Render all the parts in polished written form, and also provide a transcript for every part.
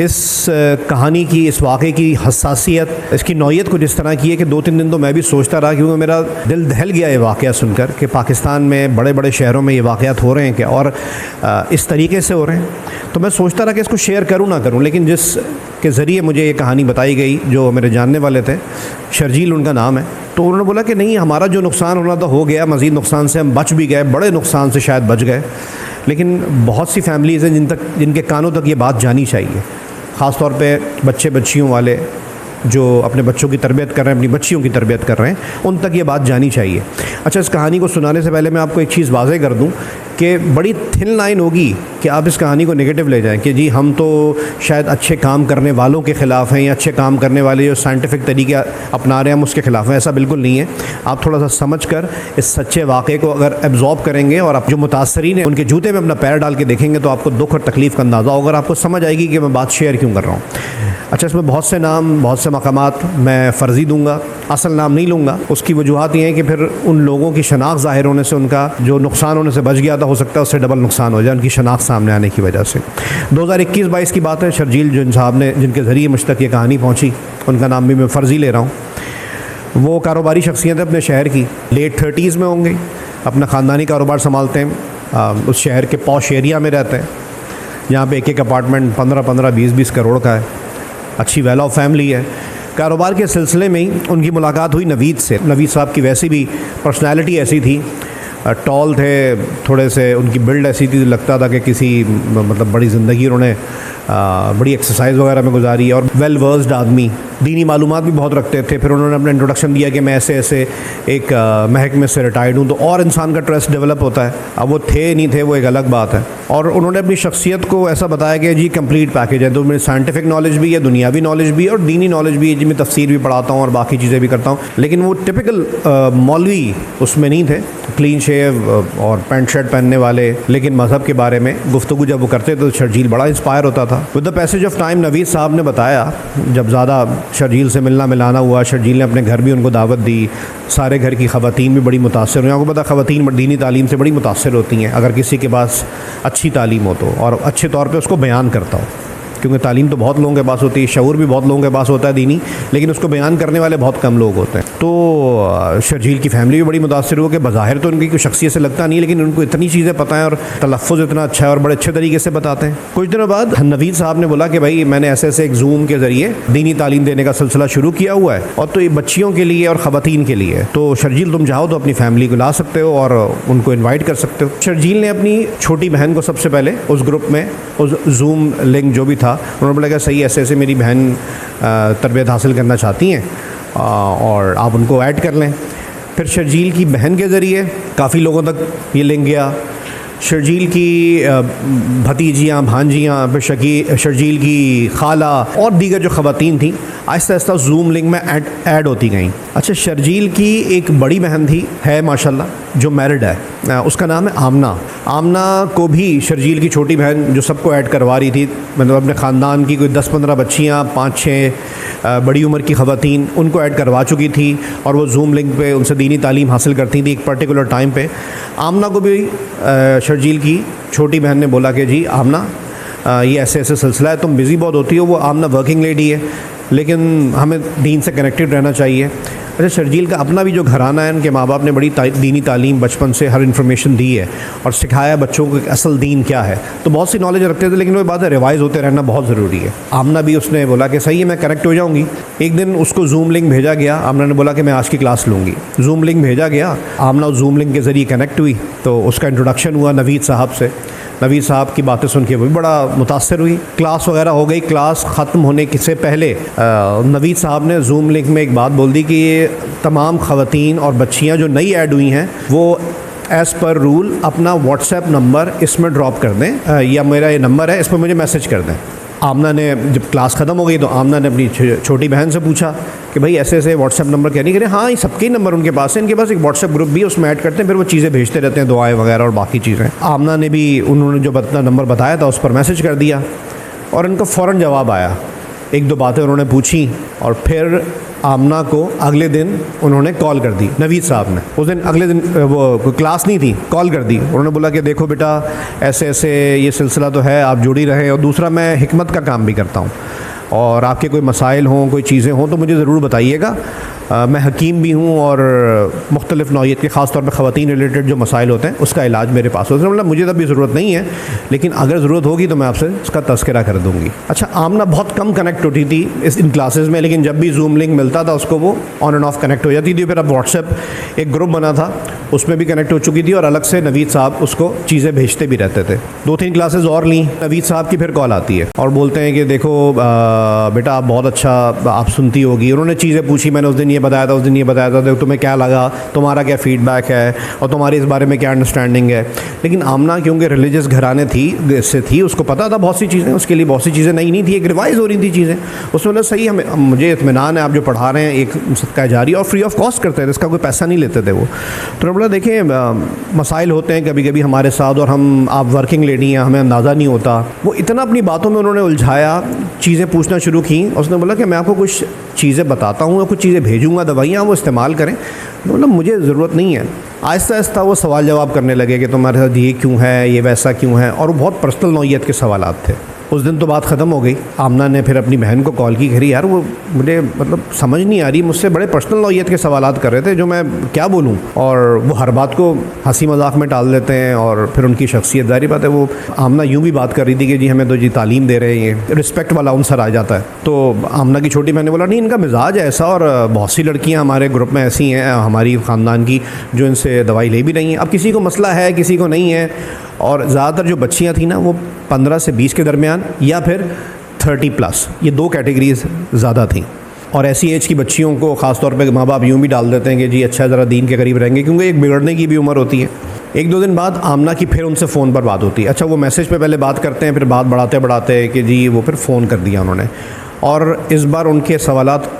इस कहानी की, इस वाक़े की हसासियत, इसकी नौइयत कुछ इस तरह की है कि 2-3 दिन तो मैं भी सोचता रहा, क्योंकि मेरा दिल दहल गया ये वाक़या सुनकर कि पाकिस्तान में बड़े बड़े शहरों में ये वाक़यात हो रहे हैं क्या, और इस तरीके से हो रहे हैं। तो मैं सोचता रहा कि इसको शेयर करूँ ना करूँ, लेकिन जिस के ज़रिए मुझे ये कहानी बताई गई, जो मेरे जानने वाले थे, शर्जील उनका नाम है, तो उन्होंने बोला कि नहीं, हमारा जो नुकसान होना था हो गया, मज़ीद नुकसान से हम बच भी गए, बड़े नुकसान से शायद बच गए, लेकिन बहुत सी फैमिलीज़ हैं जिनके कानों तक ये बात जानी चाहिए, ख़ास तौर पे बच्चे बच्चियों वाले जो अपने बच्चों की तरबियत कर रहे हैं, अपनी बच्चियों की तरबियत कर रहे हैं, उन तक ये बात जानी चाहिए। अच्छा, इस कहानी को सुनाने से पहले मैं आपको एक चीज़ वाज़ेह कर दूं कि बड़ी थिन लाइन होगी कि आप इस कहानी को नेगेटिव ले जाएं कि जी हम तो शायद अच्छे काम करने वालों के ख़िलाफ़ हैं, या अच्छे काम करने वाले जो साइंटिफिक तरीके अपना रहे हैं हम उसके ख़िलाफ़ हैं। ऐसा बिल्कुल नहीं है। आप थोड़ा सा समझ कर इस सच्चे वाक़े को अगर एब्जॉर्ब करेंगे और आप जो मुतासरीन हैं उनके जूते में अपना पैर डाल के देखेंगे तो आपको दुख और तकलीफ़ का अंदाज़ा होगा, और आपको समझ आएगी कि मैं बात शेयर क्यों कर रहा हूँ। अच्छा, इसमें बहुत से नाम, बहुत से मकामात मैं फ़र्ज़ी दूँगा, असल नाम नहीं लूँगा। उसकी वजूहत ये हैं कि फिर उन लोगों की शनाख्त ज़ाहिर होने से, उनका जो नुकसान होने से बच गया था, हो सकता है उससे डबल नुकसान हो जाए उनकी शनाख्त सामने आने की वजह से। 2021-22 की बात है। शर्जील जिन साहब ने, जिनके ज़रिए मुझ तक ये कहानी पहुँची, उनका नाम भी मैं फ़र्ज़ी ले रहा हूँ। वो कारोबारी शख्सियत है अपने शहर की, लेट 30s में होंगे, अपना ख़ानदानी कारोबार संभालते हैं, उस शहर के पॉश एरिया में रहते हैं जहाँ पे एक अपार्टमेंट 15-15, 20-20 करोड़ का है, अच्छी वेल ऑफ फैमिली है। कारोबार के सिलसिले में ही उनकी मुलाकात हुई नवीद से। नवीद साहब की वैसी भी पर्सनैलिटी ऐसी थी, टॉल थे थोड़े से, उनकी बिल्ड ऐसी थी, लगता था कि किसी मतलब बड़ी ज़िंदगी उन्होंने बड़ी एक्सरसाइज वगैरह में गुजारी, और वेल वर्स्ड आदमी, दीनी मालूमात भी बहुत रखते थे। फिर उन्होंने अपना इंट्रोडक्शन दिया कि मैं ऐसे ऐसे एक महकमे से रिटायर्ड हूँ, तो और इंसान का ट्रस्ट डेवलप होता है। अब वो थे नहीं थे, वो एक अलग बात है। और उन्होंने अपनी शख्सियत को ऐसा बताया कि जी कंप्लीट पैकेज है, तो मेरी साइंटिफिक नॉलेज भी है, दुनियावी नॉलेज भी है, और दीनी नॉलेज भी है, जी मैं तफसीर भी पढ़ाता हूँ और बाकी चीज़ें भी करता हूँ। लेकिन वो टिपिकल मौलवी उसमें नहीं थे, क्लीन शेव और पैंट शर्ट पहनने वाले, लेकिन मज़हब के बारे में गुफ्तगू जब वो करते थे तो शर्जील बड़ा इंस्पायर होता था। With the passage of time Naveed साहब ने बताया, जब ज़्यादा शर्जील से मिलना मिलाना हुआ, शर्जील ने अपने घर भी उनको दावत दी, सारे घर की ख़वातीन भी बड़ी मुतासर हुई। आपको पता, ख़वातीन दीनी तालीम से बड़ी मुतासर होती हैं, अगर किसी के पास अच्छी तालीम हो तो, और अच्छे तौर पे उसको बयान करता हो, क्योंकि तालीम तो बहुत लोगों के पास होती है, शऊर भी बहुत लोगों के पास होता है दीनी, लेकिन उसको बयान करने वाले बहुत कम लोग होते हैं। तो शर्जील की फैमिली भी बड़ी मुतासर हो कि बज़ाहिर तो उनकी कोई शख्सियत से लगता नहीं, लेकिन उनको इतनी चीज़ें पता हैं और तलफ़्फ़ुज़ इतना अच्छा है और बड़े अच्छे तरीके से बताते हैं। कुछ दिनों बाद नवीद साहब ने बोला कि भाई मैंने ऐसे ऐसे एक जूम के ज़रिए दीनी तालीम देने का सिलसिला शुरू किया हुआ है, और तो ये बच्चियों के लिए और ख़वातीन के लिए, तो शर्जील तुम चाहो तो अपनी फैमिली को ला सकते हो और उनको इन्वाइट कर सकते हो। शर्जील ने अपनी छोटी बहन को सबसे पहले उस ग्रुप में, उस जूम लिंक जो भी था, उन्होंने बोला कि सही ऐसे ऐसे मेरी बहन तरबियत हासिल करना चाहती हैं और आप उनको ऐड कर लें। फिर शर्जील की बहन के ज़रिए काफ़ी लोगों तक ये लिंक गया। शर्जील की भतीजियाँ, भांजियाँ, फिर शर्जील की खाला और दीगर जो ख़वातीन थी, आहिस्ता आहिस्ता जूम लिंक में ऐड होती गई। अच्छा, शर्जील की एक बड़ी बहन थी, है माशाल्लाह, जो मैरिड है, उसका नाम है आमना। आमना को भी शर्जील की छोटी बहन जो सबको ऐड करवा रही थी, मतलब अपने ख़ानदान की कोई 10-15 बच्चियाँ, 5-6 बड़ी उम्र की ख़वातीन, उनको ऐड करवा चुकी थी, और वो जूम लिंक पे उनसे दीनी तालीम हासिल करती थी एक पर्टिकुलर टाइम पे। आमना को भी शर्जील की छोटी बहन ने बोला कि जी आमना, ये ऐसे ऐसे सिलसिला है, तुम बिज़ी बहुत होती हो। वो आमना वर्किंग लेडी है, लेकिन हमें दीन से कनेक्टेड रहना चाहिए। अच्छा, शर्जील का अपना भी जो घराना है, उनके माँ बाप ने बड़ी दीनी तालीम बचपन से हर इन्फॉर्मेशन दी है और सिखाया बच्चों को कि असल दीन क्या है, तो बहुत सी नॉलेज रखते थे, लेकिन वो बात है रिवाइज़ होते रहना बहुत ज़रूरी है। आमना भी, उसने बोला कि सही है मैं कनेक्ट हो जाऊँगी। एक दिन उसको जूम लिंक भेजा गया, आमना ने बोला कि मैं आज की क्लास लूँगी। जूम लिंक भेजा गया, आमना उस जूम लिंक के ज़रिए कनेक्ट हुई, तो उसका इंट्रोडक्शन हुआ नवीद साहब से। नवीद साहब की बातें सुन के वो भी बड़ा मुतासर हुई। क्लास वगैरह हो गई। क्लास ख़त्म होने से पहले नवीद साहब ने जूम लिंक में एक बात बोल दी कि ये तमाम ख़वातीन और बच्चियाँ जो नई ऐड हुई हैं, वो एज़ पर रूल अपना व्हाट्सएप नंबर इसमें ड्रॉप कर दें, या मेरा ये नंबर है, इस पर मुझे मैसेज कर दें। आमना ने, जब क्लास ख़त्म हो गई तो आमना ने अपनी छोटी बहन से पूछा कि भाई ऐसे ऐसे व्हाट्सएप नंबर क्या नहीं करें। हाँ, ये सबके नंबर उनके पास है, इनके पास एक व्हाट्सएप ग्रुप भी है, उसमें ऐड करते हैं, फिर वो चीज़ें भेजते रहते हैं, दुआएं वगैरह और बाकी चीज़ें। आमना ने भी, उन्होंने जो नंबर बताया था उस पर मैसेज कर दिया, और इनका फ़ौरन जवाब आया एक दो बातें उन्होंने पूछी और फिर आमना को अगले दिन उन्होंने कॉल कर दी, नवीद साहब ने। उस दिन अगले दिन वो क्लास नहीं थी, कॉल कर दी। उन्होंने बोला कि देखो बेटा ऐसे ऐसे ये सिलसिला तो है, आप जुड़ी रहें, और दूसरा मैं हिकमत का काम भी करता हूँ, और आपके कोई मसाइल हों, कोई चीज़ें हों तो मुझे ज़रूर बताइएगा। मैं हकीम भी हूँ और मुख्तलिफ़ नौइयत के ख़ास तौर पर ख़वातीन रिलेटेड जो मसाइल होते हैं उसका इलाज मेरे पास होता है। मतलब मुझे तब भी ज़रूरत नहीं है, लेकिन अगर ज़रूरत होगी तो मैं आपसे इसका तज़किरा कर दूँगी। अच्छा, आमना बहुत कम कनेक्ट होती थी इन क्लासेस में, लेकिन जब भी जूम लिंक मिलता था उसको वो ऑन एंड ऑफ कनेक्ट हो जाती थी। फिर अब व्हाट्सएप एक ग्रुप बना था, उसमें भी कनेक्ट हो चुकी थी, और अलग से नवीद साहब उसको चीज़ें भेजते भी रहते थे। 2-3 क्लासेस और ली, नवीद साहब की फिर कॉल आती है और बोलते हैं कि देखो बेटा आप बहुत अच्छा आप सुनती होगी। उन्होंने चीज़ें पूछी, मैंने उस दिन ये बताया था, उस दिन ये बताया था, देखो तुम्हें क्या लगा, तुम्हारा क्या फ़ीडबैक है और तुम्हारी इस बारे में क्या अंडरस्टैंडिंग है। लेकिन आमना क्योंकि रिलीजियस घराने से थी, उसको पता था बहुत सी चीज़ें, उसके लिए बहुत सी चीज़ें नई नहीं थी, एक रिवाइज़ हो रही थी चीज़ें। उसमें बोला सही, हमें मुझे इत्मीनान है आप जो पढ़ा रहे हैं, एक सदका जारी और फ्री ऑफ कॉस्ट करते थे, इसका कोई पैसा नहीं लेते थे वो। तो बोला देखिए मसाइल होते हैं कभी कभी हमारे साथ, और हम आप वर्किंग लेडी हैं, हमें अंदाज़ा नहीं होता। वो इतना अपनी बातों में उन्होंने उलझाया, चीज़ें पूछना शुरू की। उसने बोला कि मैं आपको कुछ चीज़ें बताता हूँ, कुछ चीज़ें भेजूँगा, दवाइयाँ वो इस्तेमाल करें। मतलब मुझे ज़रूरत नहीं है। आहिस्ता आहिस्ता वो सवाल जवाब करने लगे कि तुम्हारे साथ ये क्यों है, ये वैसा क्यों है, और वो बहुत पर्सनल नौइयत के सवालात थे। उस दिन तो बात ख़त्म हो गई। आमना ने फिर अपनी बहन को कॉल की, कह रही यार वो मुझे मतलब समझ नहीं आ रही, मुझसे बड़े पर्सनल नौइयत के सवालात कर रहे थे जो मैं क्या बोलूं, और वो हर बात को हंसी मजाक में टाल देते हैं। और फिर उनकी शख्सियत, जारी बात है वो आमना यूँ भी बात कर रही थी कि जी हमें तो जी तालीम दे रहे हैं, ये रिस्पेक्ट वाला उनसर आ जाता है। तो आमना की छोटी बहन ने बोला नहीं इनका मिजाज है ऐसा, और बहुत सी लड़कियाँ हमारे ग्रुप में ऐसी हैं हमारी ख़ानदान की जो इनसे दवाई ले भी रही हैं। अब किसी को मसला है, किसी को नहीं है, और ज़्यादातर जो बच्चियाँ थी ना वो 15 से 20 के दरमियान या फिर 30+, ये 2 कैटेगरीज ज़्यादा थी। और ऐसी एज की बच्चियों को ख़ास तौर पे माँ बाप यूँ भी डाल देते हैं कि जी अच्छा ज़रा दीन के करीब रहेंगे, क्योंकि एक बिगड़ने की भी उम्र होती है। 1-2 दिन बाद आमना की फिर उनसे फ़ोन पर बात होती है। अच्छा, वो मैसेज पे पहले बात करते हैं, फिर बात बढ़ाते बढ़ाते कि जी वो फिर फ़ोन कर दिया उन्होंने, और इस बार उनके सवालात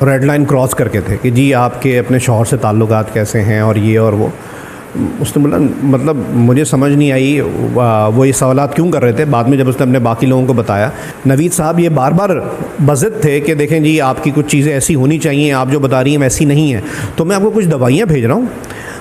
रेड लाइन क्रॉस करके थे कि जी आपके अपने शौहर से ताल्लुकात कैसे हैं और ये और वो। उसने बोला मतलब मुझे समझ नहीं आई वो ये सवालात क्यों कर रहे थे। बाद में जब उसने अपने बाकी लोगों को बताया, नवीद साहब ये बार बार बज़िद थे कि देखें जी आपकी कुछ चीज़ें ऐसी होनी चाहिए, आप जो बता रही हैं वैसी नहीं है, तो मैं आपको कुछ दवाइयाँ भेज रहा हूँ,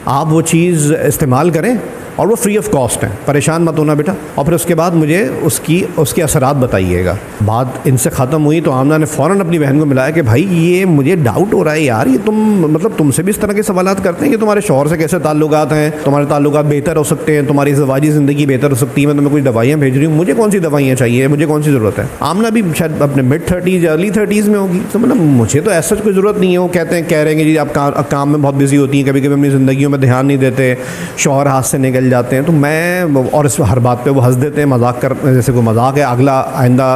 आप वो चीज़ इस्तेमाल करें, और वो फ्री ऑफ कॉस्ट है, परेशान मत होना बेटा। और फिर उसके बाद मुझे उसके असरात बताइएगा। बात इनसे ख़त्म हुई तो आमना ने फ़ौरन अपनी बहन को मिलाया कि भाई ये मुझे डाउट हो रहा है यार, ये तुम मतलब तुमसे भी इस तरह के सवालात करते हैं कि तुम्हारे शौहर से कैसे ताल्लुकात हैं, तुम्हारे ताल्लुकात बेहतर हो सकते हैं, तुम्हारी ज़वाजी ज़िंदगी बेहतर हो सकती है, मैं तुम्हें कुछ दवाइयाँ भेज रही हूँ, मुझे कौन सी दवाइयाँ चाहिए, मुझे कौन सी ज़रूरत है। आमना भी शायद अपने मिड-30s या अर्ली 30s में होगी, तो मतलब मुझे तो ऐसा कोई ज़रूरत नहीं है। वो कह रहे हैं कि जी आप काम में बहुत बिजी होती हैं, कभी कभी अपनी ज़िंदगियों में ध्यान नहीं देते, शौहर हाथ से निकल जाते हैं, तो मैं और इस हर बात पे वो हंस देते हैं, मजाक कर, जैसे कोई मजाक है, अगला आइंदा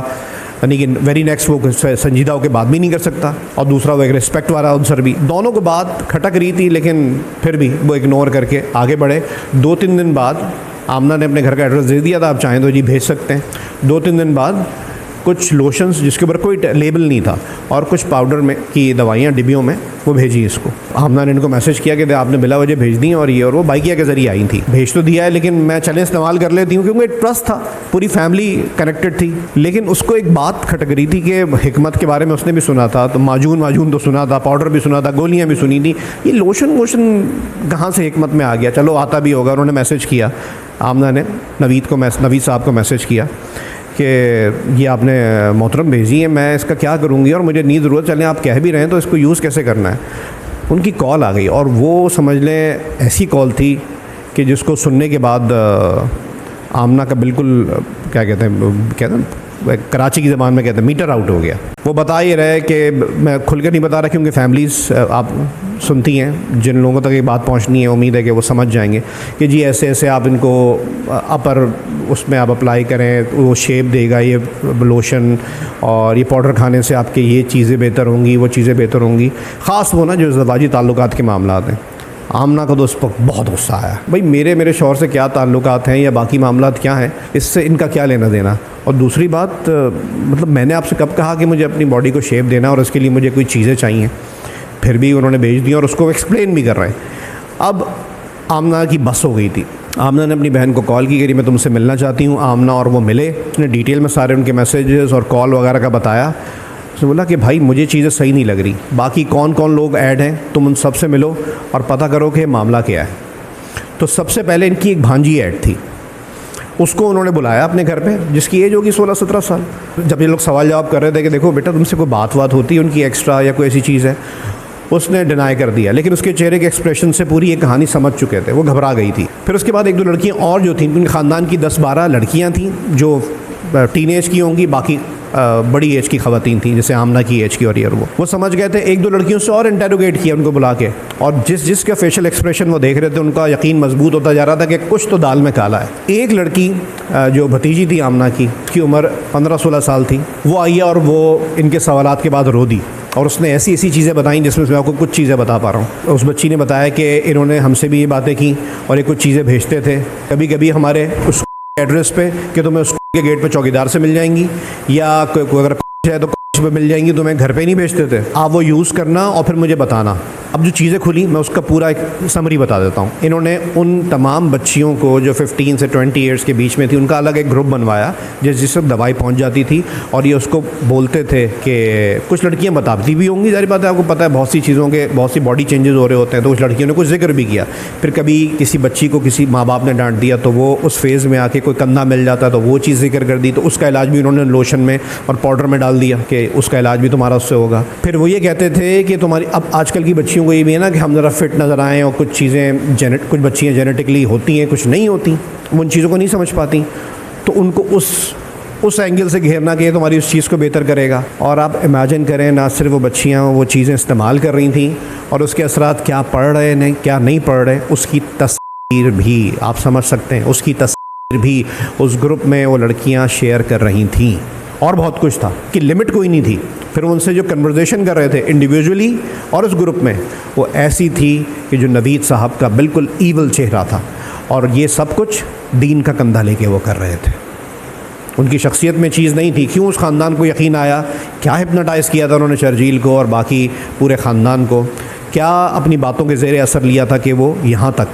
यानी कि वेरी नेक्स्ट वो संजीदा होकर बात भी नहीं कर सकता, और दूसरा वो एक रिस्पेक्ट वाला आंसर भी। दोनों को बात खटक रही थी, लेकिन फिर भी वो इग्नोर करके आगे बढ़े। 2-3 दिन बाद आमना ने अपने घर का एड्रेस दे दिया था, आप चाहें तो जी भेज सकते हैं। 2-3 दिन बाद कुछ लोशंस जिसके ऊपर कोई लेबल नहीं था और कुछ पाउडर में की दवाइयाँ डिब्बियों में वो भेजी इसको। आमना ने इनको मैसेज किया कि आपने बिला वजह भेज दी, और ये और वो बाइकिया के ज़रिए आई थी। भेज तो दिया है, लेकिन मैं चले इस्तेमाल कर लेती हूँ, क्योंकि एक ट्रस्ट था, पूरी फैमिली कनेक्टेड थी। लेकिन उसको एक बात खटक रही थी कि हिकमत के बारे में उसने भी सुना था, तो माजून तो सुना था, पाउडर भी सुना था, गोलियाँ भी सुनी थी, ये लोशन कहाँ से हिकमत में आ गया। चलो आता भी होगा। उन्होंने मैसेज किया, आमना ने नवीद साहब को मैसेज किया कि ये आपने मोहतरम भेजी है, मैं इसका क्या करूँगी और मुझे नहीं ज़रूरत, चलें आप कह भी रहे हैं तो इसको यूज़ कैसे करना है। उनकी कॉल आ गई, और वो समझ लें ऐसी कॉल थी कि जिसको सुनने के बाद आमना का बिल्कुल क्या कहते हैं कराची की ज़बान में कहते हैं मीटर आउट हो गया। वो बता ही रहे कि मैं खुलकर नहीं बता रहा, क्योंकि फैमिलीज़ आप सुनती हैं, जिन लोगों तक ये बात पहुंचनी है उम्मीद है कि वो समझ जाएंगे कि जी ऐसे ऐसे आप इनको अपर उसमें आप अप्लाई करें, वो शेप देगा ये लोशन, और ये पाउडर खाने से आपके ये चीज़ें बेहतर होंगी, वो चीज़ें बेहतर होंगी। ख़ास वो ना जो ज़वाजी ताल्लुकात के मामला हैं। आमना को तो उस पर बहुत गुस्सा आया, भाई मेरे शौहर से क्या ताल्लुकात हैं या बाकी मामलात क्या हैं, इससे इनका क्या लेना देना। और दूसरी बात मतलब मैंने आपसे कब कहा कि मुझे अपनी बॉडी को शेप देना और उसके लिए मुझे कोई चीज़ें चाहिए, फिर भी उन्होंने भेज दी और उसको एक्सप्लेन भी कर रहे हैं। अब आमना की बस हो गई थी। आमना ने अपनी बहन को कॉल की कि मैं तुमसे मिलना चाहती हूँ। आमना और वो मिले, उसने डिटेल में सारे उनके मैसेजेस और कॉल वगैरह का बताया, उसने बोला कि भाई मुझे चीज़ें सही नहीं लग रही, बाकी कौन कौन लोग ऐड हैं तुम उन सबसे मिलो और पता करो कि मामला क्या है। तो सबसे पहले इनकी एक भांजी ऐड थी, उसको उन्होंने बुलाया अपने घर पे, जिसकी एज होगी 16-17 साल। जब ये लोग सवाल जवाब कर रहे थे कि देखो बेटा तुमसे कोई बात होती है उनकी एक्स्ट्रा या कोई ऐसी चीज़ है, उसने डिनाई कर दिया, लेकिन उसके चेहरे के एक्सप्रेशन से पूरी एक कहानी समझ चुके थे, वो घबरा गई थी। फिर उसके बाद 1-2 लड़कियां और जो थीं, उनके ख़ानदान की 10-12 लड़कियां थीं जो टीनेज की होंगी, बाकी बड़ी एज की ख़वातीन थी, जैसे आमना की एज की, और ये वो समझ गए थे। 1-2 लड़कियों से और इंटेरोगेट किया उनको बुला के, और जिसका फेशियल एक्सप्रेशन वो देख रहे थे उनका यकीन मजबूत होता जा रहा था कि कुछ तो दाल में काला है। एक लड़की जो भतीजी थी आमना की, उसकी उम्र 15-16 साल थी, वो आई और वो इनके सवालात के बाद रो दी, और उसने ऐसी ऐसी चीज़ें बताई जिसमें मैं आपको कुछ चीज़ें बता पा रहा हूँ। उस बच्ची ने बताया कि इन्होंने हमसे भी ये बातें की और ये कुछ चीज़ें भेजते थे कभी कभी हमारे उस एड्रेस पे कि तुम्हें उस के गेट पे चौकीदार से मिल जाएंगी, या कोई अगर है तो पे मिल जाएंगी, तुम्हें घर पे नहीं भेजते थे। आप वो यूज़ करना और फिर मुझे बताना। अब जो चीज़ें खुली मैं उसका पूरा एक समरी बता देता हूँ। इन्होंने उन तमाम बच्चियों को जो 15 से 20 ईयर्स के बीच में थी, उनका अलग एक ग्रुप बनवाया जिससे दवाई पहुँच जाती थी, और ये उसको बोलते थे कि कुछ लड़कियाँ बताती भी होंगी, जारी बात है, आपको पता है बहुत सी चीज़ों के बहुत सी बॉडी चेंजेस हो रहे होते हैं, तो कुछ लड़कियों ने कुछ जिक्र भी किया। फिर कभी किसी बच्ची को किसी माँ बाप ने डांट दिया तो वो उस फेज़ में आके कोई कंधा मिल जाता तो वो चीज़ जिक्र कर दी, तो उसका इलाज भी उन्होंने लोशन में और पाउडर में डाल दिया कि उसका इलाज भी तुम्हारा उससे होगा। फिर वो ये कहते थे कि तुम्हारी, अब आजकल की बच्चियों को ये भी है ना कि हम ज़रा फिट नज़र आएँ, और कुछ चीज़ें कुछ बच्चियाँ जेनेटिकली होती हैं, कुछ नहीं होती, वो उन चीज़ों को नहीं समझ पाती, तो उनको उस एंगल से घेरना कि तुम्हारी उस चीज़ को बेहतर करेगा। और आप इमेजिन करें, ना सिर्फ वो बच्चियाँ वो चीज़ें इस्तेमाल कर रही थी और उसके असरात क्या पड़ रहे हैं क्या नहीं पड़ रहे, उसकी तस्वीर भी आप समझ सकते हैं, उसकी तस्वीर भी उस ग्रुप में वो लड़कियाँ शेयर कर रही थीं। और बहुत कुछ था कि लिमिट कोई नहीं थी। फिर उनसे जो कन्वर्सेशन कर रहे थे इंडिविजुअली और उस ग्रुप में, वो ऐसी थी कि जो नवीद साहब का बिल्कुल ईवल चेहरा था, और ये सब कुछ दीन का कंधा लेके वो कर रहे थे। उनकी शख्सियत में चीज़ नहीं थी। क्यों उस ख़ानदान को यकीन आया, क्या हिप्नोटाइज़ किया था उन्होंने शर्जील को और बाकी पूरे ख़ानदान को, क्या अपनी बातों के ज़ेरे असर लिया था कि वो यहाँ तक,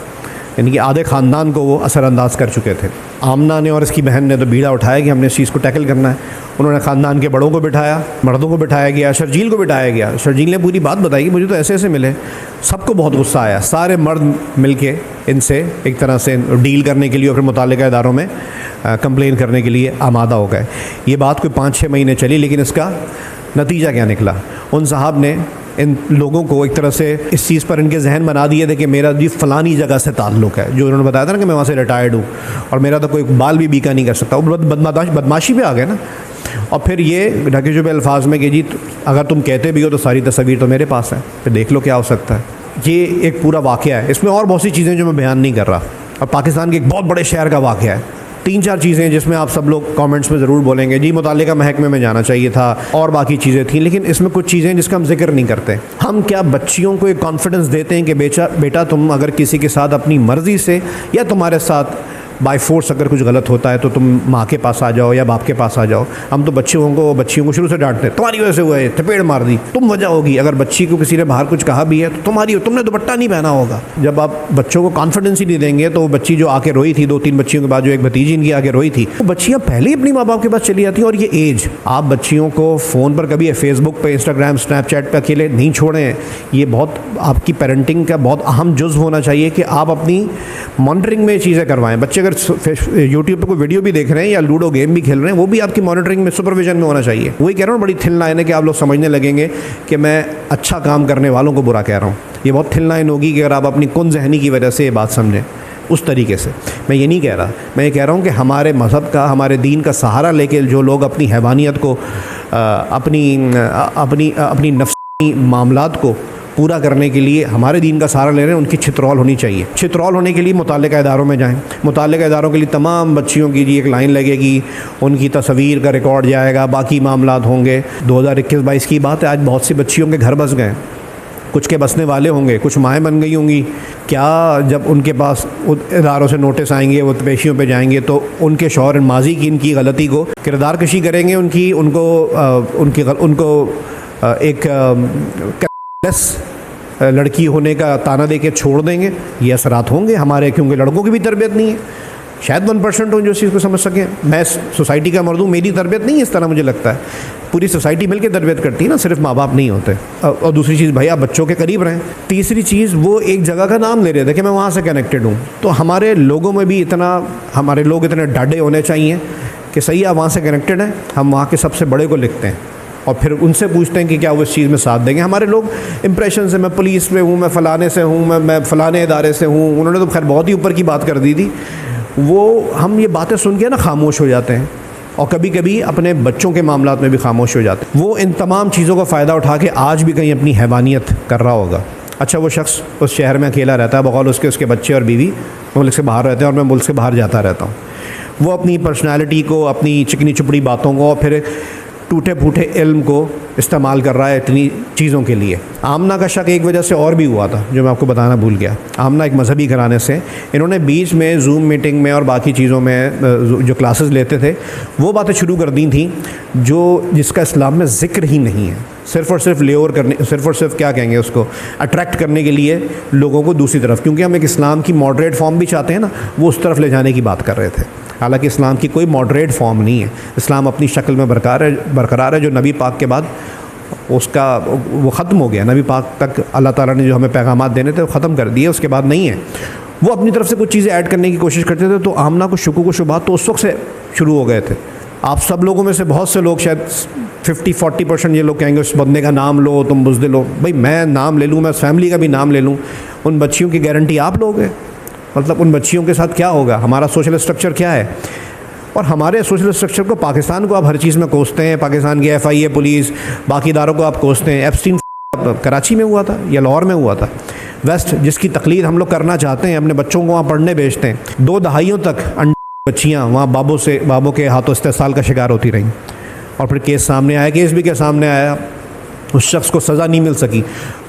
यानी कि आधे ख़ानदान को वो असरअंदाज कर चुके थे। आमना ने और इसकी बहन ने तो बीड़ा उठाया कि हमने इस चीज़ को टैकल करना है। उन्होंने ख़ानदान के बड़ों को बिठाया, मर्दों को बिठाया गया, शर्जील को बिठाया गया। शर्जील ने पूरी बात बताई कि मुझे तो ऐसे ऐसे मिले। सबको बहुत गुस्सा आया, सारे मर्द मिलके इनसे एक तरह से डील करने के लिए और फिर मुताल्लिका इदारों में कंप्लेन करने के लिए आमादा हो गए। ये बात कोई 5-6 महीने चली, लेकिन इसका नतीजा क्या निकला, उन साहब ने इन लोगों को एक तरह से इस चीज़ पर इनके जहन बना दिए थे कि मेरा जी फ़लानी जगह से ताल्लुक़ है, जो उन्होंने बताया था ना कि मैं वहाँ से रिटायर्ड हूँ और मेरा तो कोई बाल भी बीका नहीं कर सकता। वो बदमाशी पे आ गए ना। और फिर ये ढके छुपे अल्फाज में कि जी अगर तुम कहते भी हो तो सारी तस्वीर तो मेरे पास है, फिर देख लो क्या हो सकता है। ये एक पूरा वाक़या है, इसमें और बहुत सी चीज़ें जो मैं बयान नहीं कर रहा, और पाकिस्तान के एक बहुत बड़े शहर का वाक़या है। 3-4 चीज़ें जिसमें आप सब लोग कमेंट्स में ज़रूर बोलेंगे जी मुताल्लिका महकमे में जाना चाहिए था और बाकी चीज़ें थी, लेकिन इसमें कुछ चीज़ें जिसका हम जिक्र नहीं करते। हम क्या बच्चियों को एक कॉन्फिडेंस देते हैं कि बेटा तुम अगर किसी के साथ अपनी मर्ज़ी से या तुम्हारे साथ बाय फोर्स अगर कुछ गलत होता है तो तुम माँ के पास आ जाओ या बाप के पास आ जाओ। हम तो बच्चियों को शुरू से डांटते हैं, तुम्हारी वजह से हुआ है, थपेड़ मार दी, तुम वजह होगी। अगर बच्ची को किसी ने बाहर कुछ कहा भी है तो तुमने दुपट्टा नहीं पहना होगा। जब आप बच्चों को कॉन्फिडेंस ही नहीं देंगे तो वो बच्ची जो आके रोई थी 2-3 बच्चियों के बाद, जो एक भतीजी इनकी आके रोई थी, वो बच्चियाँ पहले ही अपनी माँ बाप के पास चली जाती हैं। और ये एज, आप बच्चियों को फ़ोन पर कभी फेसबुक पे, इंस्टाग्राम, स्नैपचैट पे अकेले नहीं छोड़ें। ये बहुत आपकी पेरेंटिंग का बहुत अहम जुज़ होना चाहिए कि आप अपनी मॉनिटरिंग में चीज़ें करवाएं। बच्चे अगर यूट्यूब पे कोई वीडियो भी देख रहे हैं या लूडो गेम भी खेल रहे हैं, वो भी आपकी मॉनिटरिंग में, सुपरविजन में होना चाहिए। वही कह रहा हूँ, बड़ी थिन लाइन है कि आप लोग समझने लगेंगे कि मैं अच्छा काम करने वालों को बुरा कह रहा हूँ। ये बहुत थिन लाइन होगी कि अगर आप अपनी कुन जहनी की वजह से ये बात समझें उस तरीके से। मैं ये नहीं कह रहा, मैं ये कह रहा हूँ कि हमारे मज़हब का, हमारे दीन का सहारा लेके जो लोग अपनी हैवानियत को, अपनी नफ्सी मामलात को पूरा करने के लिए हमारे दीन का सहारा ले रहे हैं, उनकी छितरौल होनी चाहिए। छितरौल होने के लिए मुताल्लिका इदारों में जाएं। मुताल्लिका इदारों के लिए तमाम बच्चियों की एक लाइन लगेगी, उनकी तस्वीर का रिकॉर्ड जाएगा, बाकी मामलात होंगे। 2021-22 की बात है, आज बहुत सी बच्चियों के घर बस गए, कुछ के बसने वाले होंगे, कुछ माएँ बन गई होंगी। क्या जब उनके पास इदारों से नोटिस आएंगे, वो पेशियों पे जाएंगे तो उनके शौहर माजी की इनकी गलती को किरदार कशी करेंगे, उनको एक लड़की होने का ताना दे के छोड़ देंगे। ये असरात होंगे हमारे, क्योंकि लड़कों की भी तरबियत नहीं है। शायद 1% हो जो इस चीज़ को समझ सकें। मैं सोसाइटी का मर्द हूँ, मेरी तरबियत नहीं इस तरह मुझे लगता है, पूरी सोसाइटी मिलकर तरबियत करती है ना, सिर्फ माँ बाप नहीं होते। और दूसरी चीज़, भाई आप बच्चों के करीब रहें। तीसरी चीज़, वो एक जगह का नाम ले रहे थे कि मैं वहाँ से कनेक्टेड हूँ, तो हमारे लोगों में भी हमारे लोग इतने डाढ़े होने चाहिए कि सही आप वहाँ से कनेक्टेड हैं, हम वहाँ के सबसे बड़े को लिखते हैं और फिर उनसे पूछते हैं कि क्या वो इस चीज़ में साथ देंगे। हमारे लोग इंप्रेशन से, मैं पुलिस में हूँ, मैं फ़लाने से हूँ, मैं फ़लाने इदारे से हूँ, उन्होंने तो खैर बहुत ही ऊपर की बात कर दी थी, वो हम ये बातें सुन के ना खामोश हो जाते हैं और कभी कभी अपने बच्चों के मामलात में भी खामोश हो जाते हैं। वो इन तमाम चीज़ों का फ़ायदा उठा के आज भी कहीं अपनी हैवानियत कर रहा होगा। अच्छा, वो शख्स उस शहर में अकेला रहता है, बगौल उसके बच्चे और बीवी मुल्क से बाहर रहते हैं और मैं मुल्क से बाहर जाता रहता हूँ। वो अपनी पर्सनैलिटी को, अपनी चिकनी चुपड़ी बातों को, फिर टूटे फूटे इल्म को इस्तेमाल कर रहा है इतनी चीज़ों के लिए। आमना का शक एक वजह से और भी हुआ था जो मैं आपको बताना भूल गया। आमना एक मजहबी घराने से, इन्होंने बीच में जूम मीटिंग में और बाकी चीज़ों में जो क्लासेस लेते थे वो बातें शुरू कर दी थी जिसका इस्लाम में ज़िक्र ही नहीं है, सिर्फ़ और सिर्फ लेओवर करने, सिर्फ़ और सिर्फ क्या कहेंगे उसको, अट्रैक्ट करने के लिए लोगों को दूसरी तरफ, क्योंकि हम एक इस्लाम की मॉडरेट फॉर्म भी चाहते हैं ना, वो उस तरफ ले जाने की बात कर रहे थे। हालांकि इस्लाम की कोई मॉडरेट फॉर्म नहीं है, इस्लाम अपनी शक्ल में बरकरार है। जो नबी पाक के बाद उसका वो ख़त्म हो गया, नबी पाक तक अल्लाह ताला ने जो हमें पैगामात देने थे वो ख़त्म कर दिए, उसके बाद नहीं है। वो अपनी तरफ से कुछ चीज़ें ऐड करने की कोशिश करते थे, तो आमना को शुकूक व शुबहात तो उस वक्त से शुरू हो गए थे। आप सब लोगों में से बहुत से लोग, शायद 50-40% ये लोग कहेंगे उस बंदे का नाम लो, तुम बुज़दिल हो। भाई मैं नाम ले लूँ, मैं फैमिली का भी नाम ले लूँ, उन बच्चियों की गारंटी आप लोगे? मतलब उन बच्चियों के साथ क्या होगा? हमारा सोशल स्ट्रक्चर क्या है? और हमारे सोशल स्ट्रक्चर को, पाकिस्तान को आप हर चीज़ में कोसते हैं, पाकिस्तान की FIA पुलिस बाकी इदारों को आप कोसते हैं। एप्स्टीन कराची में हुआ था या लाहौर में हुआ था। वेस्ट जिसकी तकलीद हम लोग करना चाहते हैं, अपने बच्चों को वहाँ पढ़ने भेजते हैं, 2 दहाइयों तक बच्चियाँ वहाँ बाबों के हाथों इस्तेसाल का शिकार होती रहीं और फिर केस सामने आया, केस भी क्या सामने आया, उस शख्स को सज़ा नहीं मिल सकी।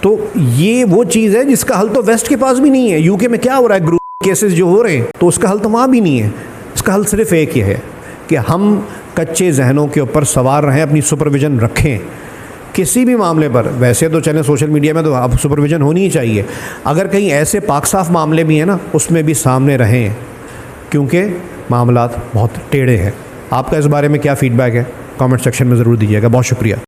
तो ये वो चीज़ है जिसका हल तो वेस्ट के पास भी नहीं है। UK में क्या हो रहा है, ग्रुप केसेस जो हो रहे हैं, तो उसका हल तो वहाँ भी नहीं है। इसका हल सिर्फ एक ही है कि हम कच्चे जहनों के ऊपर सवार रहें, अपनी सुपरविज़न रखें किसी भी मामले पर। वैसे तो चलें सोशल मीडिया में तो अब सुपरविज़न होनी ही चाहिए, अगर कहीं ऐसे पाक साफ मामले भी हैं ना, उसमें भी सामने रहें, क्योंकि मामलात बहुत टेढ़े हैं। आपका इस बारे में क्या फ़ीडबैक है? कमेंट सेक्शन में ज़रूर दीजिएगा। बहुत शुक्रिया।